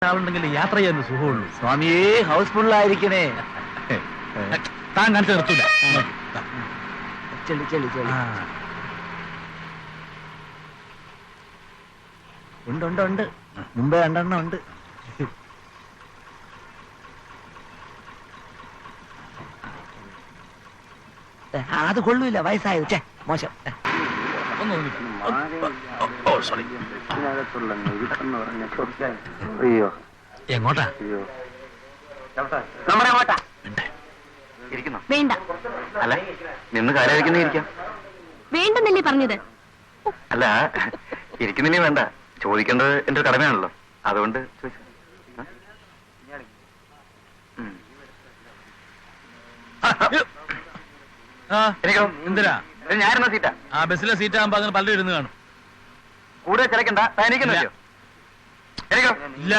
ആളുണ്ടെങ്കിൽ യാത്ര ചെയ്യാൻ സുഖമുള്ളൂ. സ്വാമിയേ, ഹൗസ്ഫുള്ളായിരിക്കണേ. താൻ കാണിച്ചു നിർത്തൂല. ചെല്ലി ചെല്ലി ചെല്ലി. ഉണ്ട് ഉണ്ട് ഉണ്ട്, മുമ്പേ 2 ഉണ്ട്. അത് കൊള്ളൂല, വയസ്സായത്. മോശം. എങ്ങോട്ടാ? നമ്മുടെ അങ്ങോട്ടാ. വേണ്ട. അല്ല, നിന്ന് കാര്യം ഇരിക്കാം. വേണ്ടെന്നല്ലേ പറഞ്ഞത്? അല്ല, ഇരിക്കുന്നില്ലേ വേണ്ട, ചോദിക്കേണ്ടത് എന്റെ കടമയാണല്ലോ, അതുകൊണ്ട് ചോദിച്ചു. എന്തിനാ? ഞാനിരുന്ന സീറ്റാ. ആ ബസ്സിലെ സീറ്റ് ആകുമ്പോ അങ്ങനെ പലരും ഇരുന്ന് കാണും. കൂടുതൽ ചിലക്കണ്ട, എനിക്കൊന്നും ഇല്ല.